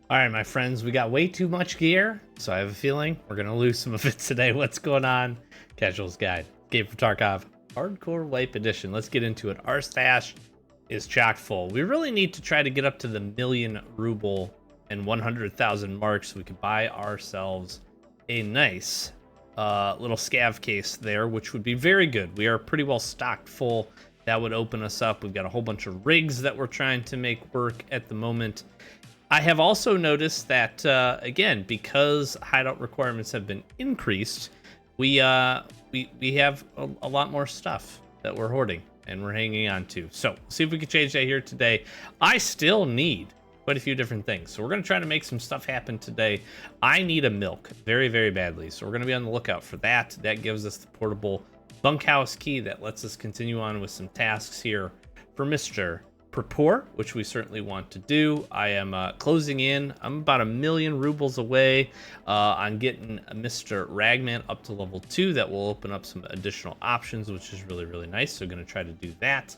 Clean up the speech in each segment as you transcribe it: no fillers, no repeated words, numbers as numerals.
All right, my friends, we got way too much gear, so I have a feeling we're gonna lose some of it today. What's going on? Casual's Guide, Game for Tarkov, Hardcore Wipe Edition. Let's get into it. Our stash is chock full. We really need to try to get up to the 1,000,000 ruble and 100,000 marks so we can buy ourselves a nice little scav case there, which would be very good. We are pretty well stocked full. That would open us up. We've got a whole bunch of rigs that we're trying to make work at the moment. I have also noticed that, again, because hideout requirements have been increased, we have a lot more stuff that we're hoarding and we're hanging on to. So, see if we can change that here today. I still need quite a few different things. So we're going to try to make some stuff happen today. I need a milk very, very badly. So we're going to be on the lookout for that. That gives us the portable bunkhouse key that lets us continue on with some tasks here for Mr. Purport, which we certainly want to do. I am closing in. I'm about 1,000,000 rubles away on getting Mr. Ragman up to level 2. That will open up some additional options, which is really, really nice. So going to try to do that.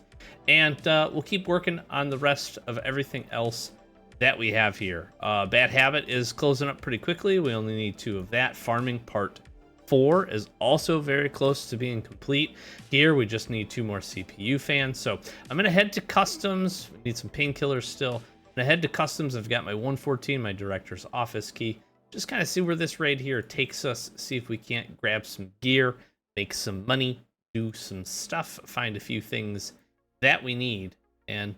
And we'll keep working on the rest of everything else that we have here. Bad Habit is closing up pretty quickly. We only need 2 of that. Farming Part 4 is also very close to being complete. Here we just need 2 more CPU fans. So I'm gonna head to customs. We need some painkillers still. I'm gonna head to customs. I've got my 114, my director's office key. Just kind of see where this raid here takes us. See if we can't grab some gear, make some money, do some stuff, find a few things that we need, and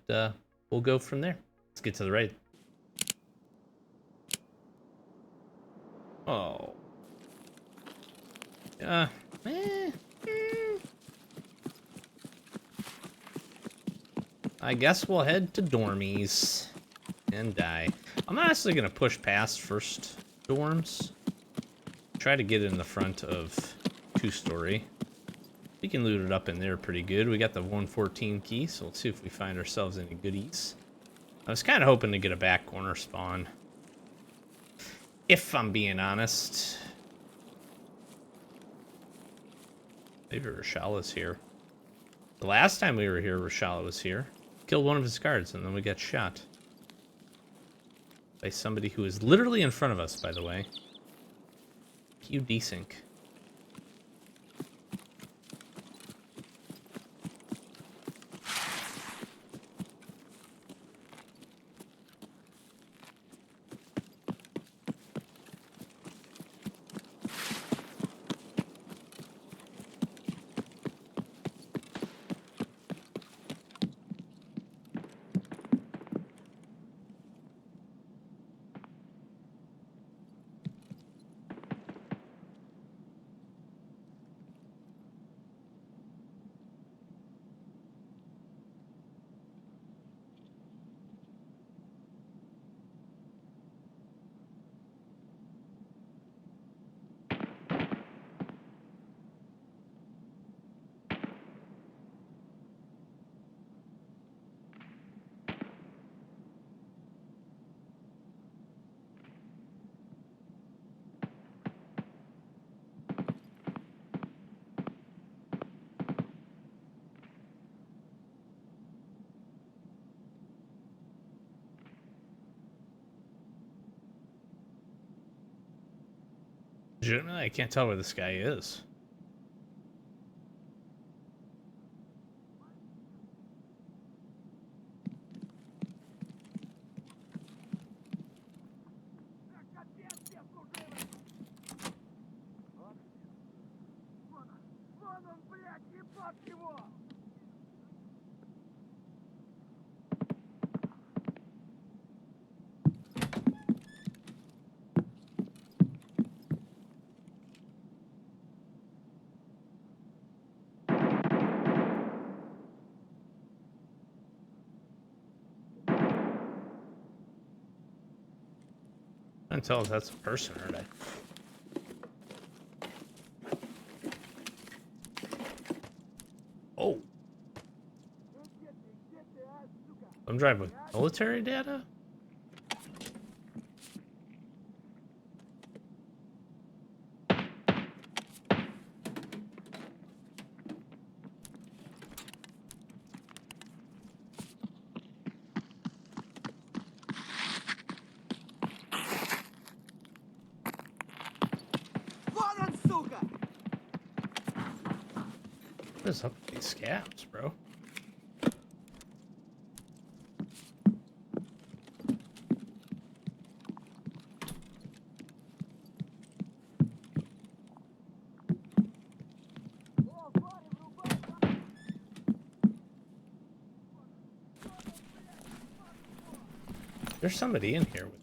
we'll go from there. Let's get to the raid. Oh. Eh. I guess we'll head to dormies and die. I'm honestly gonna push past first dorms. Try to get in the front of 2-story. We can loot it up in there pretty good. We got the 114 key, so let's see if we find ourselves any goodies. I was kind of hoping to get a back corner spawn, if I'm being honest. Maybe Rashala here. The last time we were here, Rashala was here. Killed one of his guards, and then we got shot. By somebody who is literally in front of us, by the way. Q desync. Legitimately, I can't tell where this guy is. I can't tell if that's a person or not. Oh. I'm driving with military data? is up with these scabs, bro? There's somebody in here with.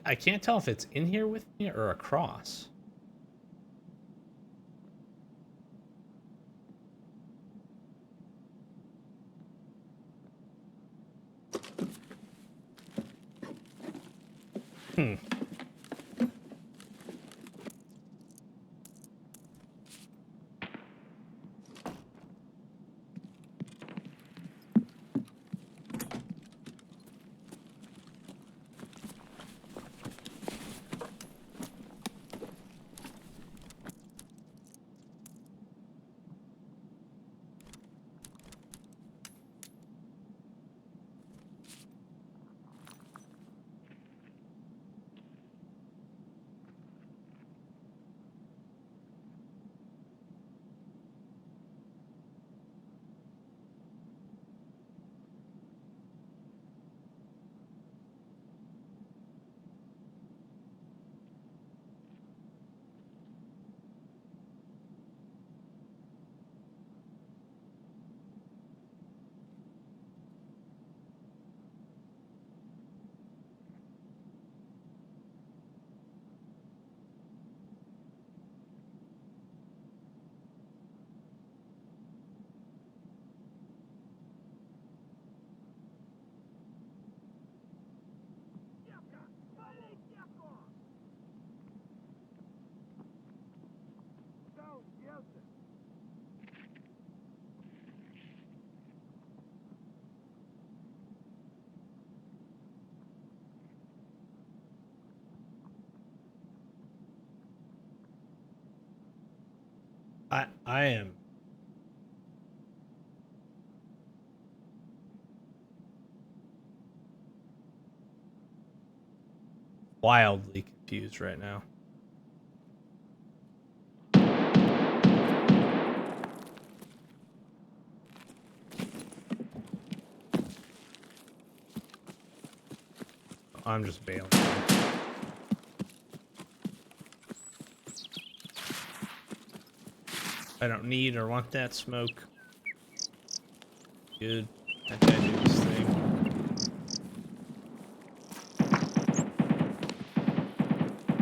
I can't tell if it's in here with me or across. Hmm. I am wildly confused right now. I'm just bailing. I don't need or want that smoke. Good. That guy do this thing.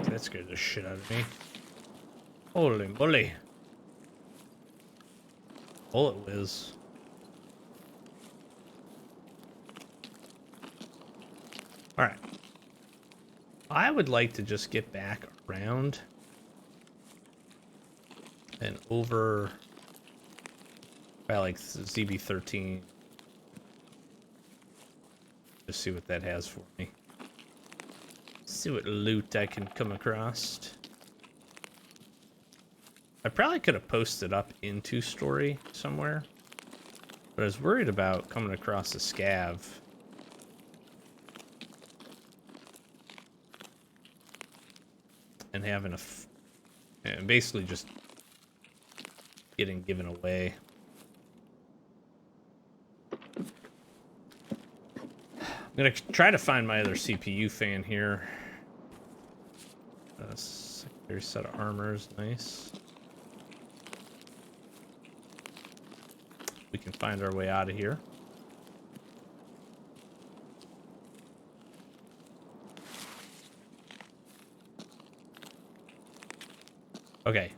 That scared the shit out of me. Holy moly. Bullet whiz. Alright. I would like to just get back around and over by like ZB13. Just see what that has for me. See what loot I can come across. I probably could have posted up into story somewhere, but I was worried about coming across a scav. And having and basically just getting given away. I'm gonna try to find my other CPU fan here. Secondary set of armors, nice. We can find our way out of here. Okay,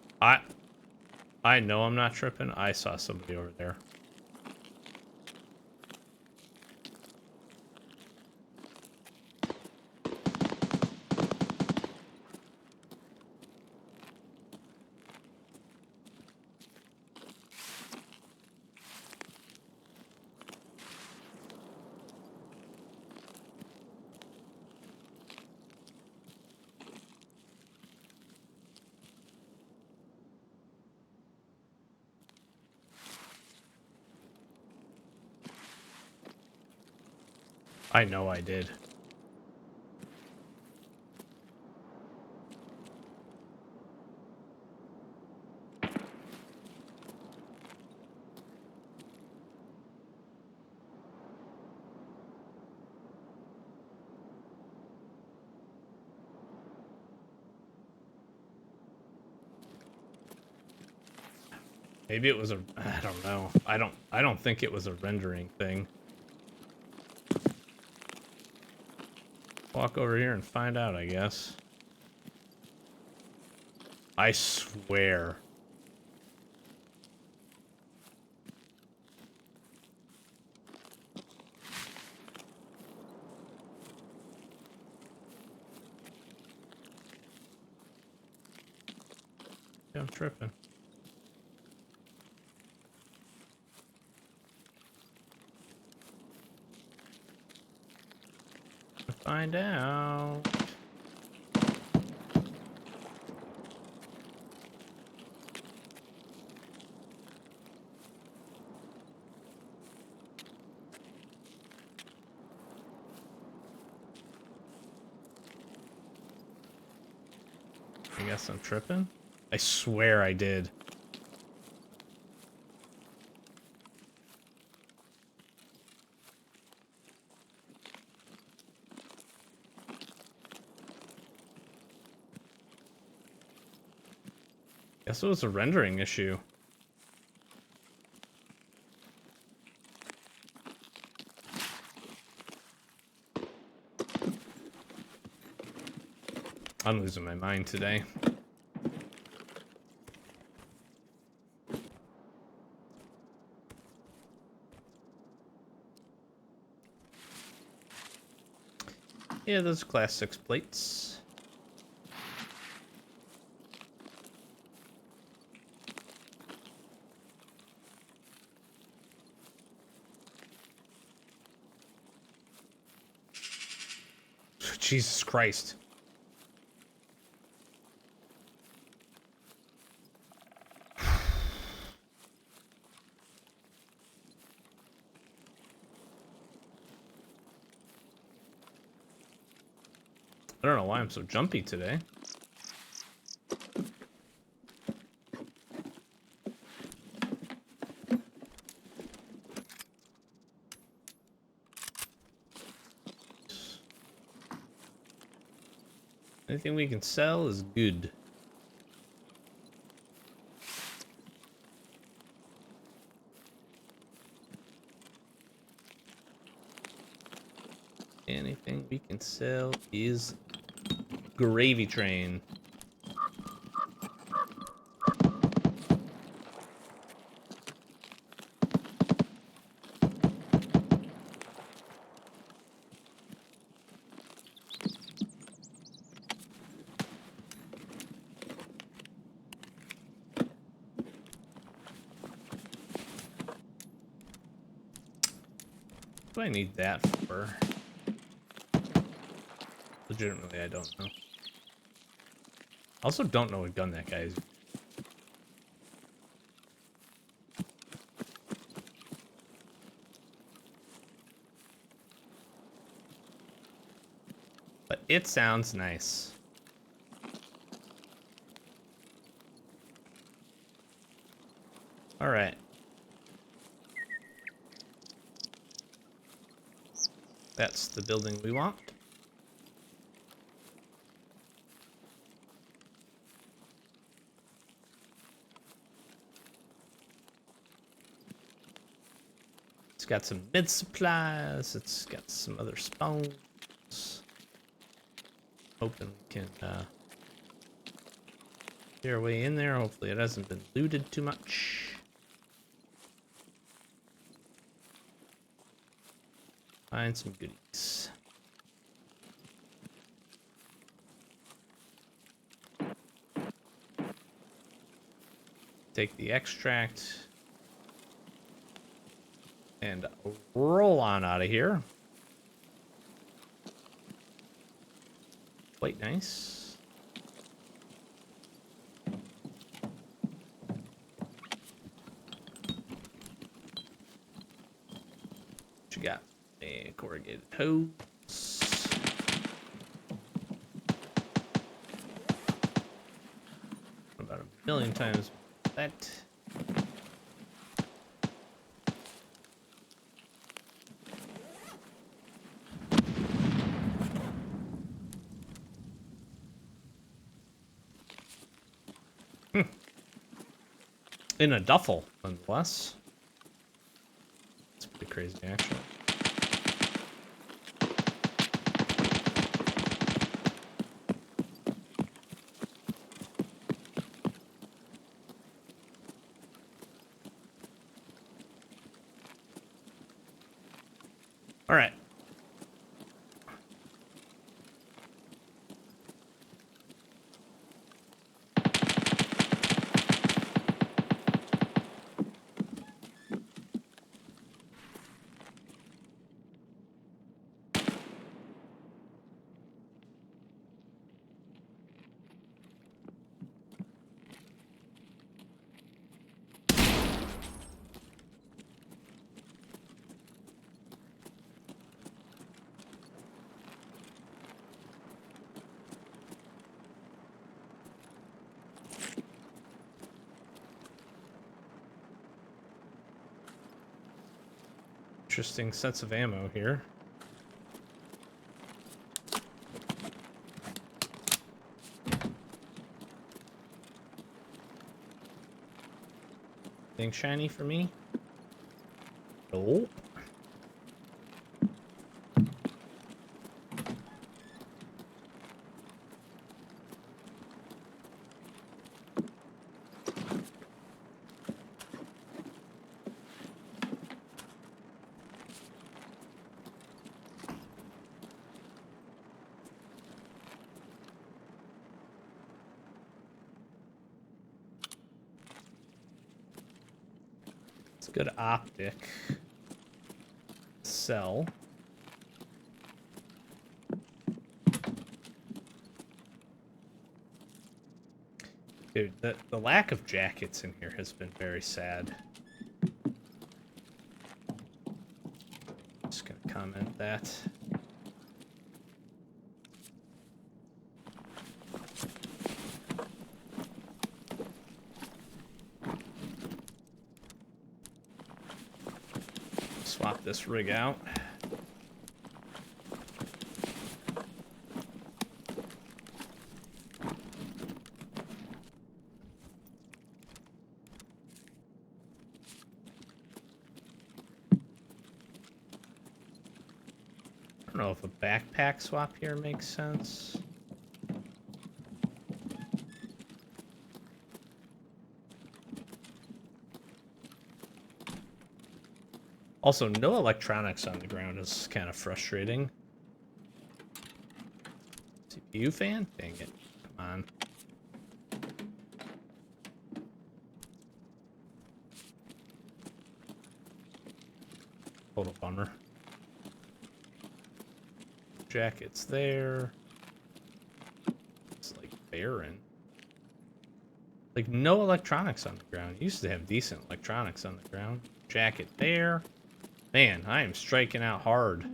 I know I'm not tripping. I saw somebody over there. I know I did. Maybe it was a, I don't know. I don't think it was a rendering thing. Walk over here and find out, I guess. I swear. Yeah, I'm tripping. Find out. I guess I'm tripping. I swear I did. Guess it was a rendering issue. I'm losing my mind today. Yeah, those class 6 plates. Jesus Christ. I don't know why I'm so jumpy today. Anything we can sell is good. Anything we can sell is gravy train. What do I need that for? Legitimately, I don't know. Also don't know what gun that guy is. But it sounds nice. All right. That's the building we want. It's got some mid supplies. It's got some other spawns. Hoping we can get our way in there. Hopefully it hasn't been looted too much. Find some goodies. Take the extract. And roll on out of here. Quite nice. What you got? A corrugated hose. About 1,000,000 times that. In a duffel, nonetheless. It's pretty crazy, actually. All right. Interesting sets of ammo here. Anything shiny for me? Nope. It's good optic. Sell. Dude, the lack of jackets in here has been very sad. Just gonna comment that. Swap this rig out. I don't know if a backpack swap here makes sense. Also, no electronics on the ground is kind of frustrating. CPU fan? Dang it. Come on. Total bummer. Jackets there. It's like barren. Like no electronics on the ground. Used to have decent electronics on the ground. Jacket there. Man, I am striking out hard.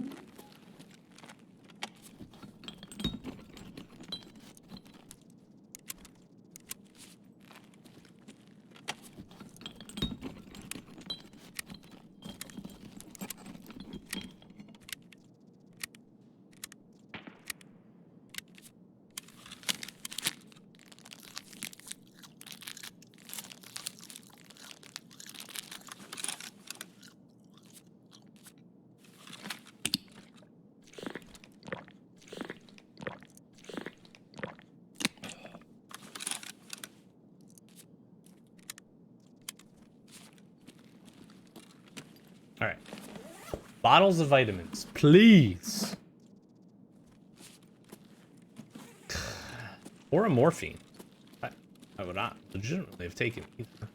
All right. Bottles of vitamins, please. Or a morphine. I would not legitimately have taken either.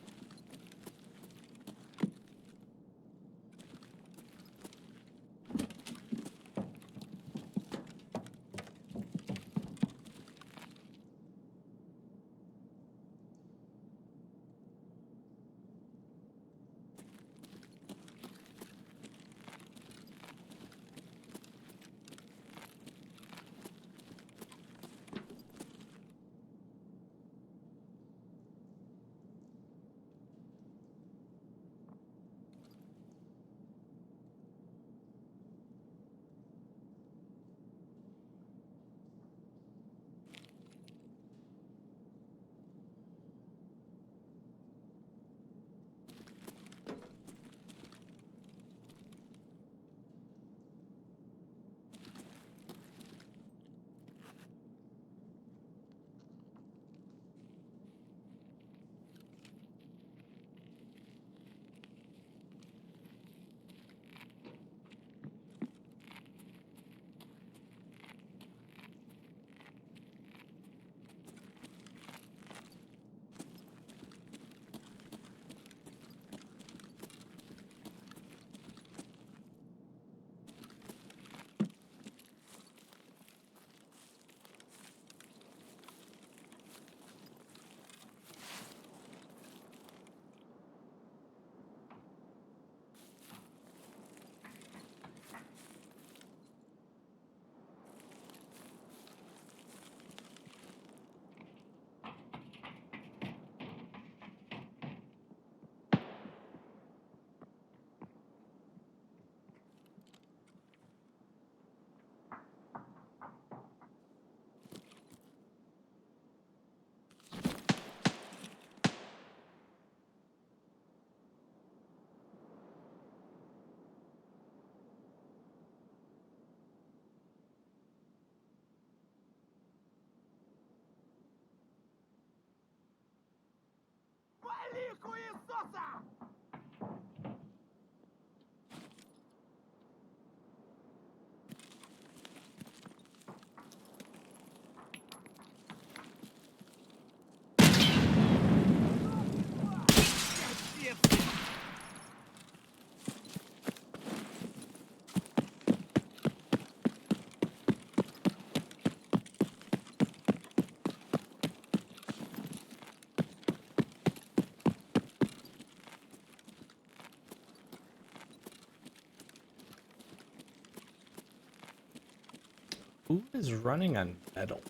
Who is running on metal?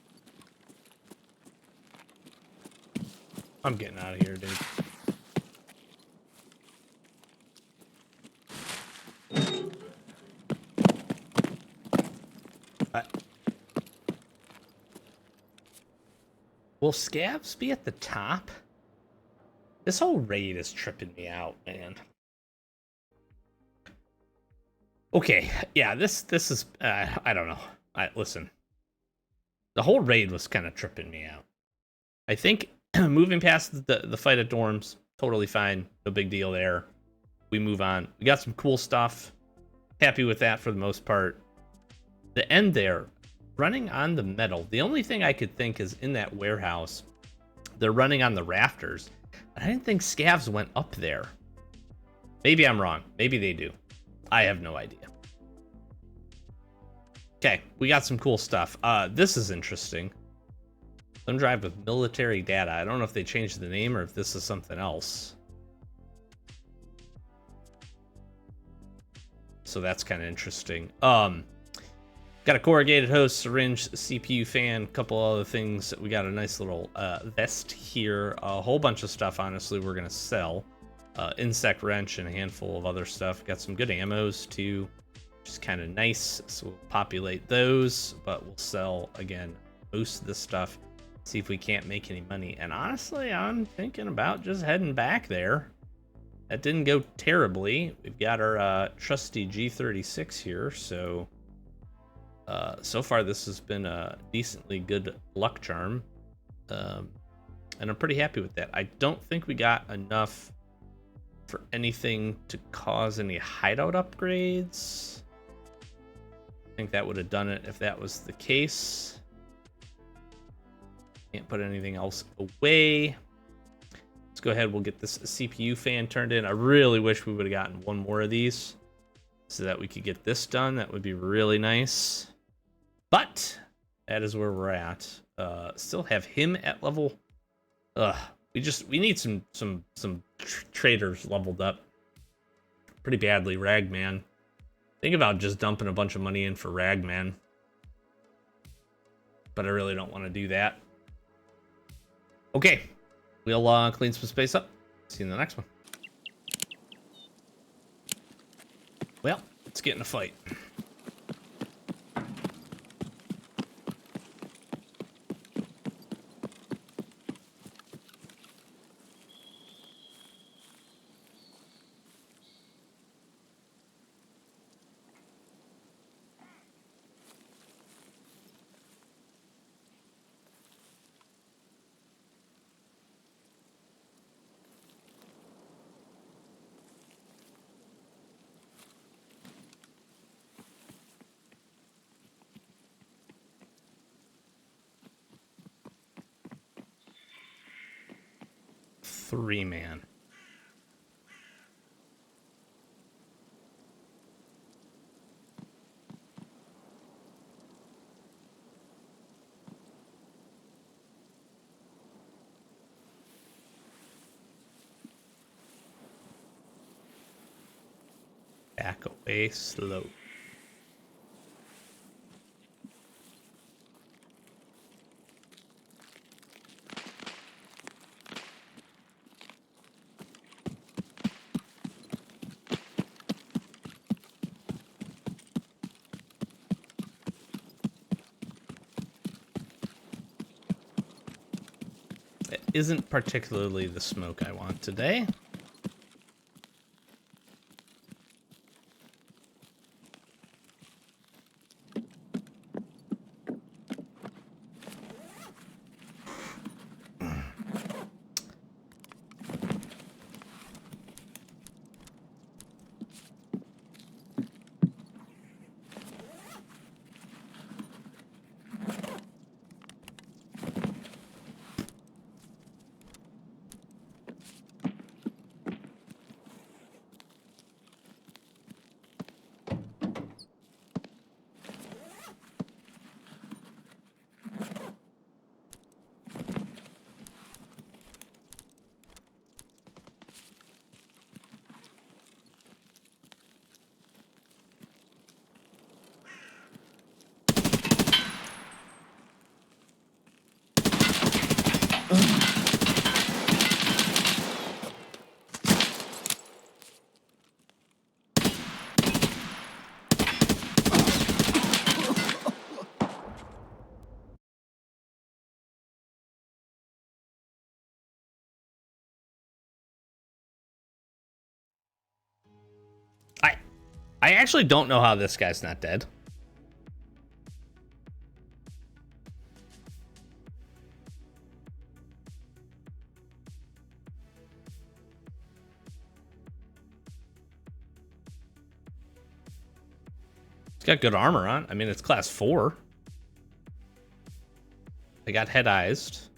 I'm getting out of here, dude. Will scabs be at the top? This whole raid is tripping me out, man. Okay, yeah, this is I don't know. Listen, the whole raid was kind of tripping me out. I think moving past the fight at dorms, totally fine, no big deal there. We move on. We got some cool stuff. Happy with that for the most part. The end there, running on the metal. The only thing I could think is in that warehouse, they're running on the rafters. I didn't think scavs went up there. Maybe I'm wrong. Maybe they do. I have no idea. Okay, we got some cool stuff. This is interesting. Some drive with military data. I don't know if they changed the name or if this is something else. So that's kind of interesting. Got a corrugated hose, syringe, CPU fan, couple other things. We got a nice little vest here. A whole bunch of stuff, honestly, we're going to sell. Insect wrench and a handful of other stuff. Got some good ammos, too, which is kind of nice. So we'll populate those, but we'll sell, again, most of this stuff. See if we can't make any money. And honestly, I'm thinking about just heading back there. That didn't go terribly. We've got our trusty G36 here, so... so far, this has been a decently good luck charm, and I'm pretty happy with that. I don't think we got enough for anything to cause any hideout upgrades. I think that would have done it if that was the case. Can't put anything else away. Let's go ahead. We'll get this CPU fan turned in. I really wish we would have gotten one more of these so that we could get this done. That would be really nice. But that is where we're at. Still have him at level. We need some traders leveled up pretty badly. Ragman. Think about just dumping a bunch of money in for Ragman. But I really don't want to do that. Okay. We'll clean some space up. See you in the next one. Well, let's get in a fight. Three-man. Back away slow. It isn't particularly the smoke I want today. I actually don't know how this guy's not dead. It's got good armor on. I mean, it's class 4. I got head-eyes.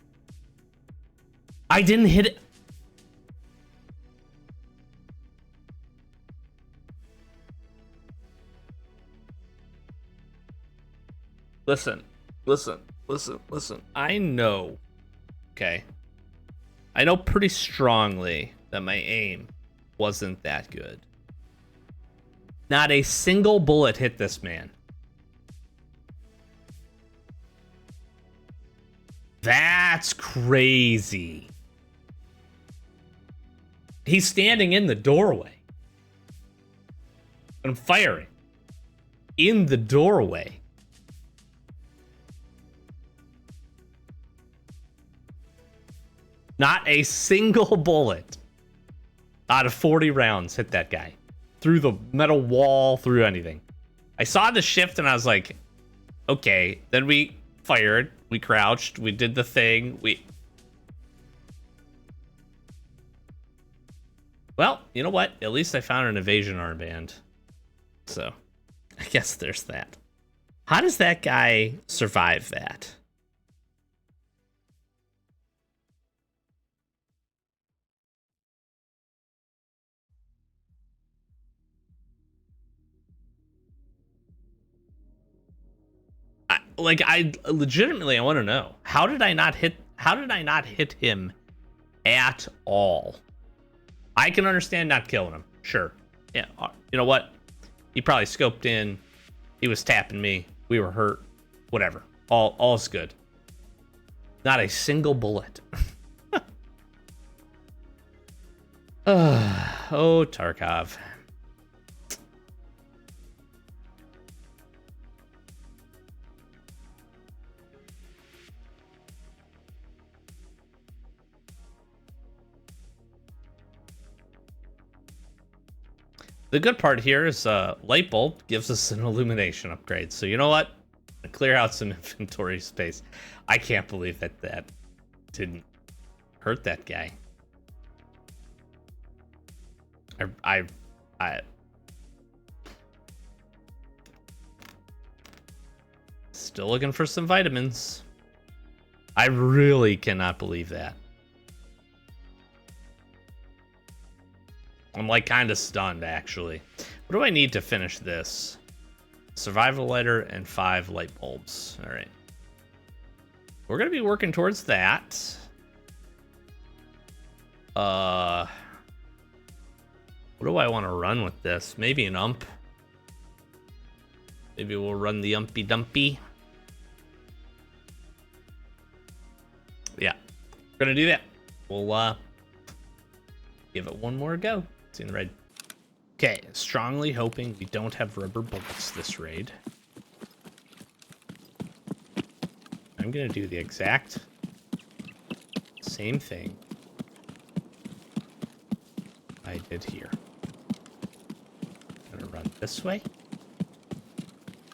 I didn't hit it. Listen. I know. Okay. I know pretty strongly that my aim wasn't that good. Not a single bullet hit this man. That's crazy. He's standing in the doorway. I'm firing. In the doorway. Not a single bullet out of 40 rounds hit that guy. Through the metal wall, through anything. I saw the shift and I was like, okay. Then we fired. We crouched. We did the thing. Well, you know what? At least I found an evasion armband. So, I guess there's that. How does that guy survive that? I legitimately, I want to know. How did I not hit him at all? I can understand not killing him. Sure. Yeah. You know what? He probably scoped in. He was tapping me. We were hurt. Whatever. All's good. Not a single bullet. Oh, Tarkov. The good part here is light bulb gives us an illumination upgrade. So you know what? Clear out some inventory space. I can't believe that didn't hurt that guy. I still looking for some vitamins. I really cannot believe that. I'm like kind of stunned, actually. What do I need to finish this? Survival lighter and 5 light bulbs. All right. We're going to be working towards that. What do I want to run with this? Maybe an ump. Maybe we'll run the umpy dumpy. Yeah. We're going to do that. We'll give it one more go. See in the red. Okay, strongly hoping we don't have rubber bullets this raid. I'm gonna do the exact same thing I did here. Gonna run this way.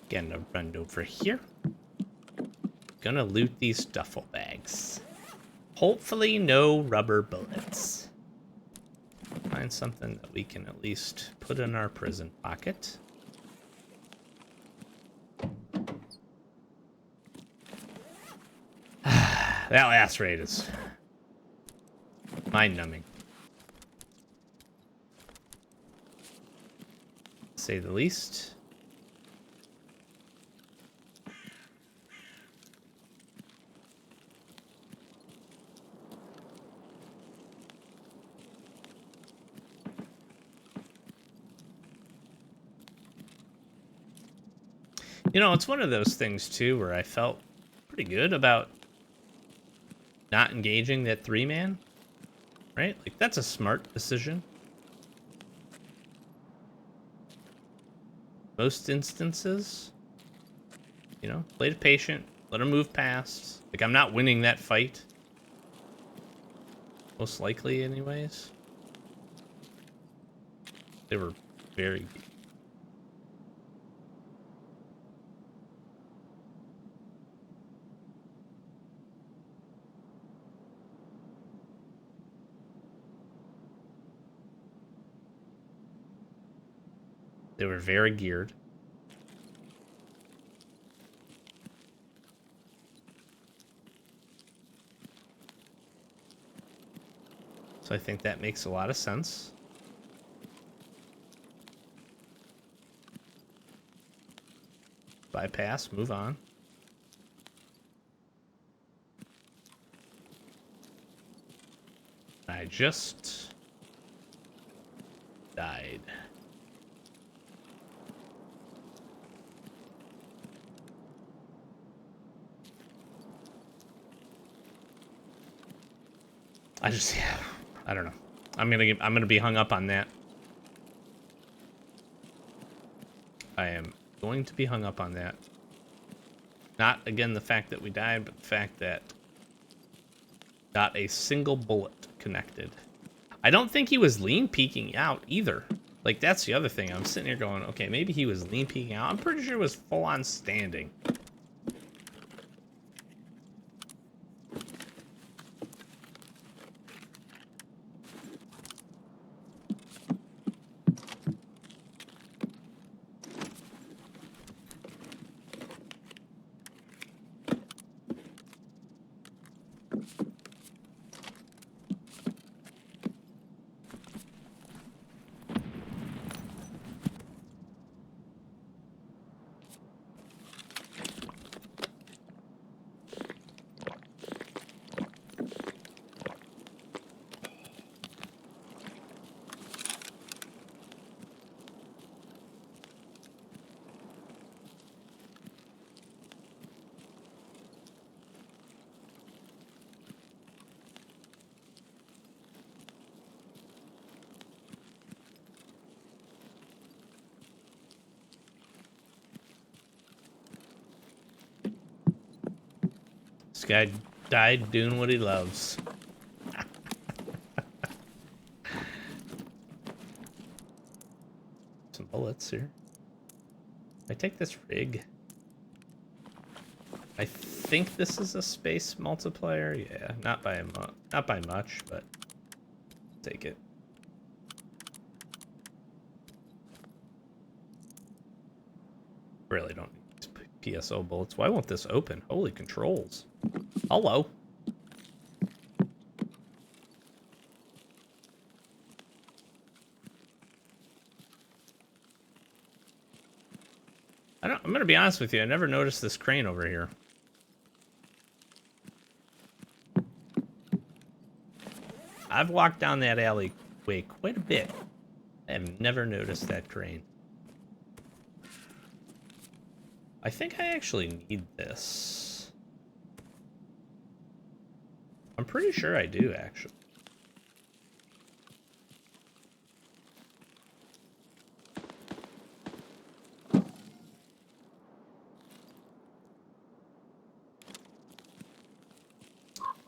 Gonna run over here. Gonna loot these duffel bags. Hopefully no rubber bullets. Find something that we can at least put in our prison pocket. That last raid is mind-numbing, to say the least. You know, it's one of those things, too, where I felt pretty good about not engaging that 3-man, right? Like, that's a smart decision. Most instances, you know, play it patient, let him move past. Like, I'm not winning that fight. Most likely, anyways. They were very... They were very geared. So I think that makes a lot of sense. Bypass, move on. I just died. Yeah, I don't know. I'm gonna be hung up on that. I am going to be hung up on that. Not, again, the fact that we died, but the fact that not a single bullet connected. I don't think he was lean peeking out either. Like, that's the other thing. I'm sitting here going, okay, maybe he was lean peeking out. I'm pretty sure it was full on standing. This guy died doing what he loves. Some bullets here. I take this rig. I think this is a space multiplier. Yeah, not by much, but take it. Really don't need these PSO bullets. Why won't this open? Holy controls. Hello. I'm gonna be honest with you, I never noticed this crane over here. I've walked down that alleyway quite a bit. I have never noticed that crane. I think I actually need this. I'm pretty sure I do, actually.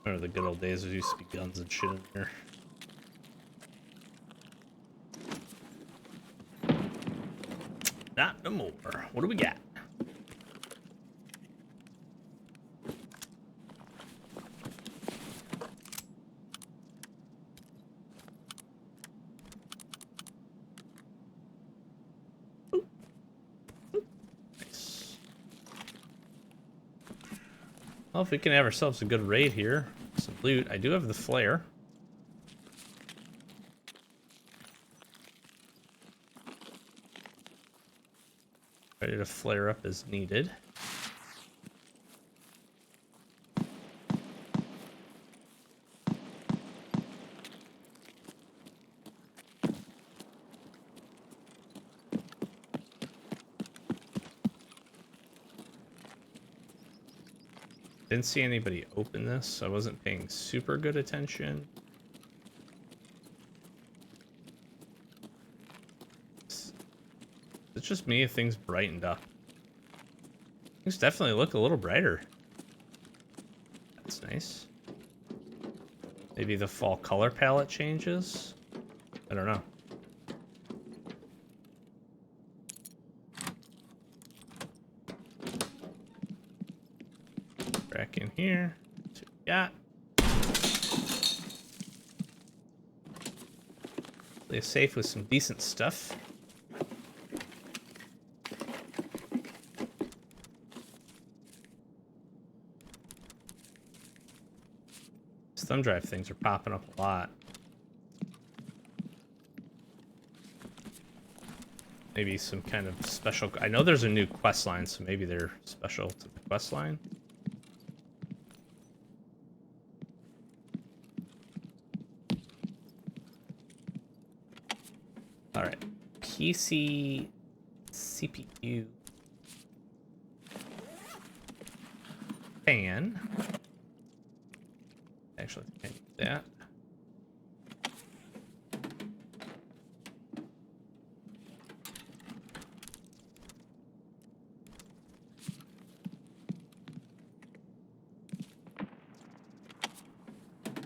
Remember the good old days there used to be guns and shit in here. Not no more. What do we got? Ooh. Ooh. Nice. Well, if we can have ourselves a good raid here, some loot. I do have the flare. Ready to flare up as needed. Didn't see anybody open this. I wasn't paying super good attention. It's just me if things brightened up. Things definitely look a little brighter. That's nice. Maybe the fall color palette changes? I don't know. Back in here. See what we got. Play safe with some decent stuff. These thumb drive things are popping up a lot. Maybe some kind of special... I know there's a new quest line, so maybe they're special to the quest line. Alright. PC... CPU... fan... Actually, I can't use that.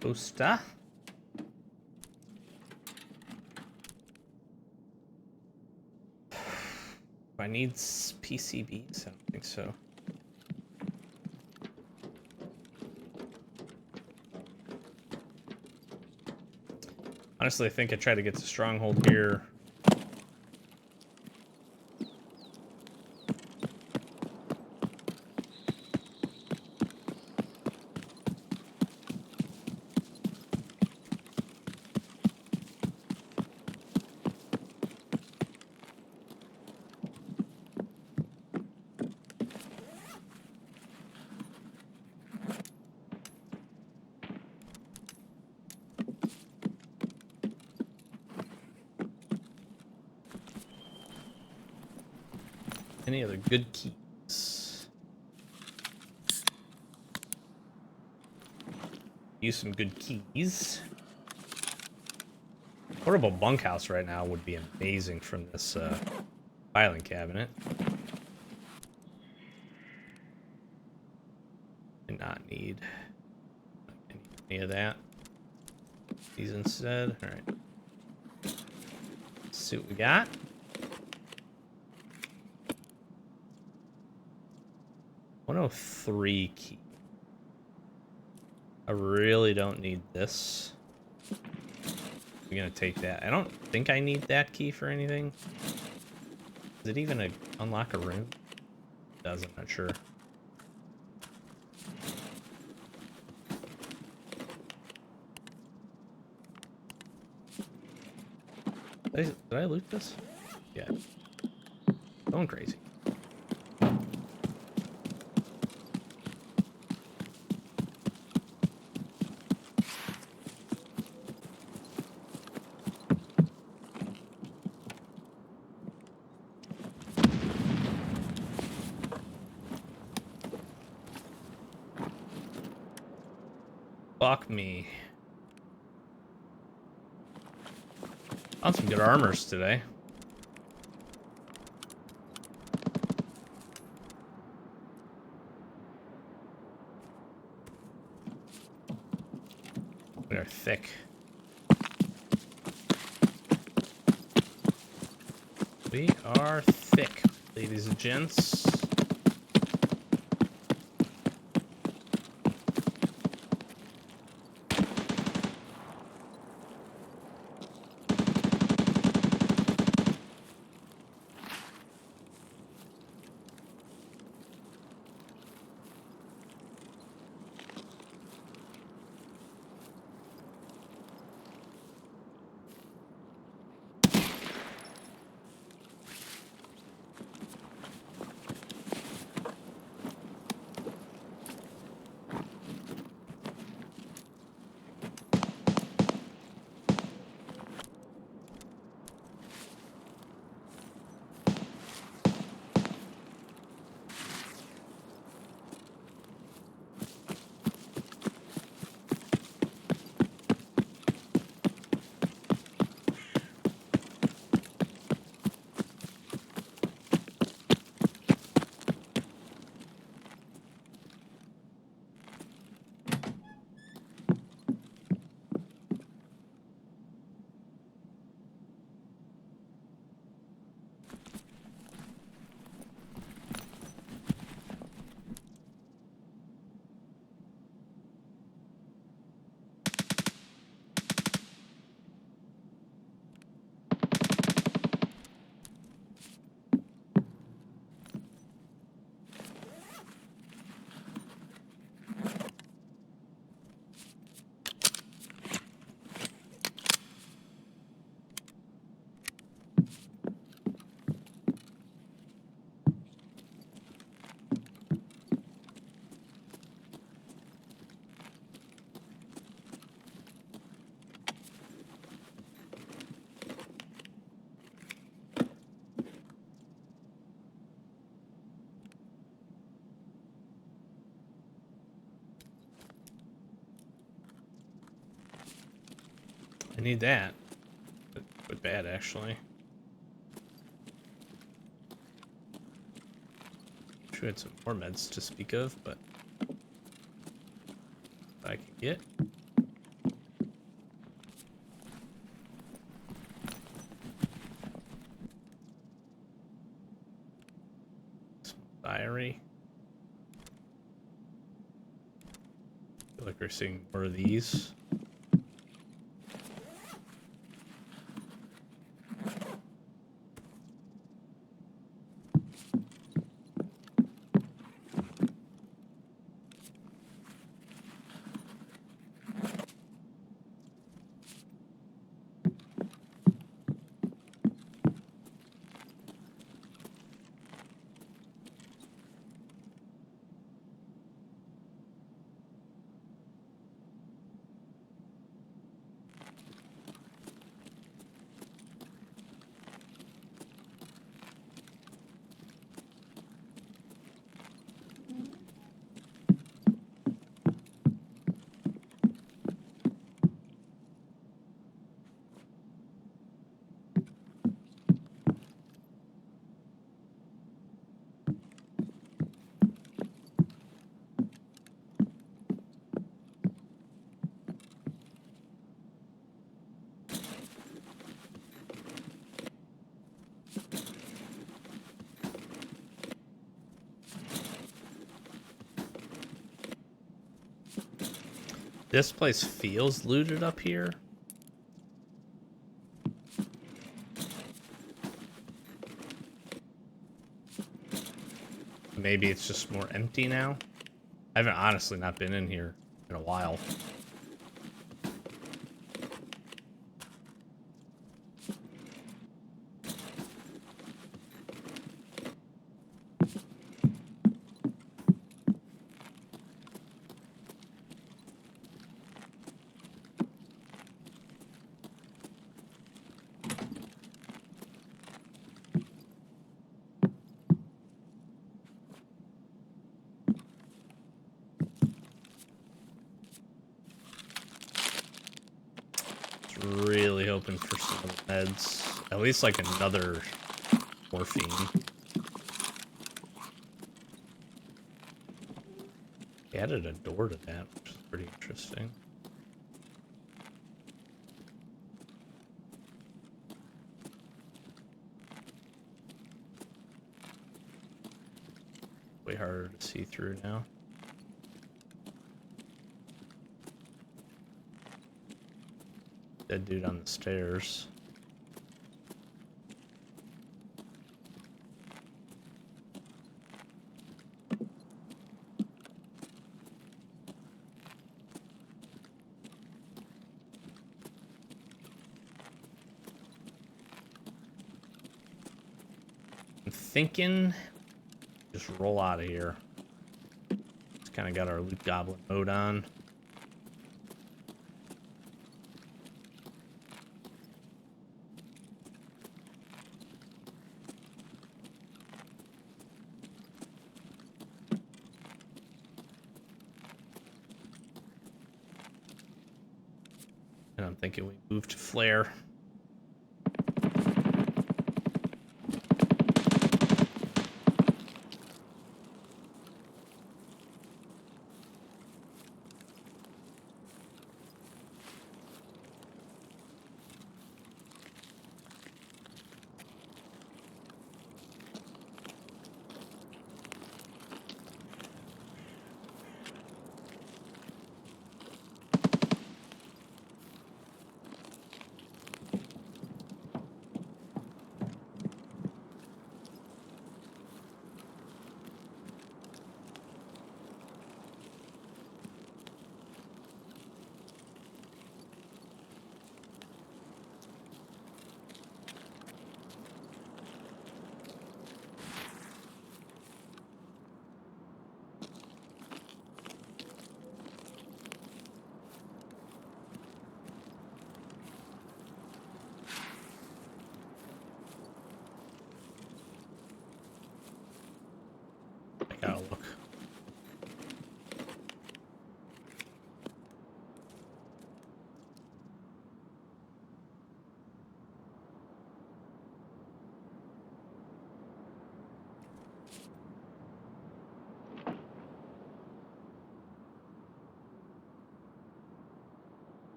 Booster. Do I need PCBs? I don't think so. Honestly, I think I try to get to Stronghold here. Any other good keys? Use some good keys. Portable bunkhouse right now would be amazing from this filing cabinet. Do not need any of that. These instead. All right. Let's see what we got. .103 key. I really don't need this. I'm gonna take that. I don't think I need that key for anything. Is it even unlock a room? It does, I'm not sure. Did I loot this? Yeah. Going crazy. Fuck me. Found some good armors today. We are thick. We are thick, ladies and gents. I need that. But bad, actually. Wish we had some more meds to speak of, but I can get. Some diary. Feel like we're seeing more of these. This place feels looted up here. Maybe it's just more empty now. I haven't honestly not been in here in a while. Really hoping for some meds. At least like another morphine. They added a door to that, which is pretty interesting. Way harder to see through now. Dead dude on the stairs. I'm thinking just roll out of here. Just kind of got our loot goblin mode on. And I'm thinking we move to flare.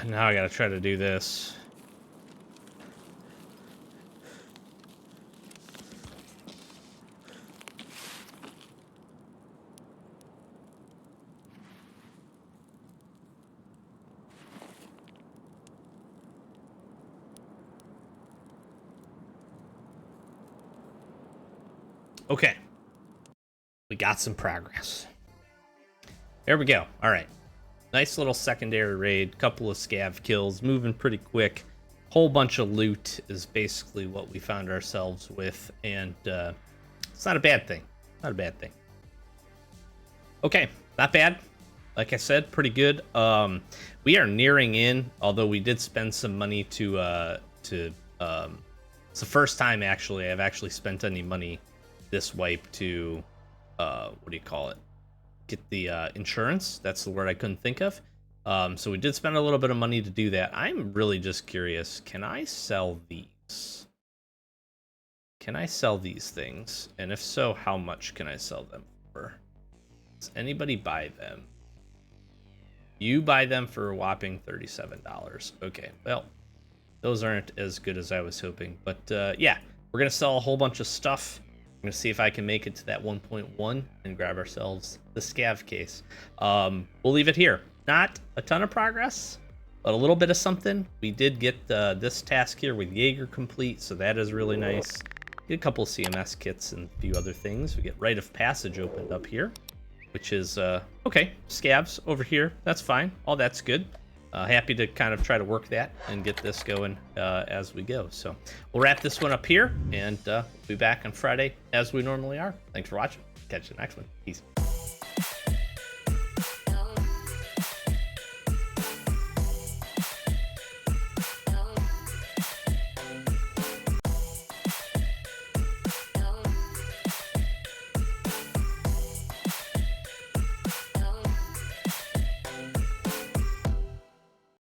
Now I gotta try to do this. Okay. We got some progress. There we go. All right. Nice little secondary raid. Couple of scav kills. Moving pretty quick. Whole bunch of loot is basically what we found ourselves with. And it's not a bad thing. Not a bad thing. Okay. Not bad. Like I said, pretty good. We are nearing in, although we did spend some money to it's the first time actually I've actually spent any money this wipe to what do you call it, get the insurance. That's the word I couldn't think of. So we did spend a little bit of money to do that. I'm really just curious, can I sell these? Can I sell these things? And if so, how much can I sell them for? Does anybody buy them? You buy them for a whopping $37. Okay, well, those aren't as good as I was hoping. But yeah, we're going to sell a whole bunch of stuff. I'm going to see if I can make it to that 1.1 and grab ourselves the scav case. We'll leave it here. Not a ton of progress, but a little bit of something. We did get this task here with Jaeger complete, so that is really nice. Get a couple of CMS kits and a few other things. We get Rite of Passage opened up here, which is, okay, scavs over here. That's fine. All that's good. Happy to kind of try to work that and get this going as we go. So we'll wrap this one up here, and we'll be back on Friday as we normally are. Thanks for watching. Catch you next one. Peace.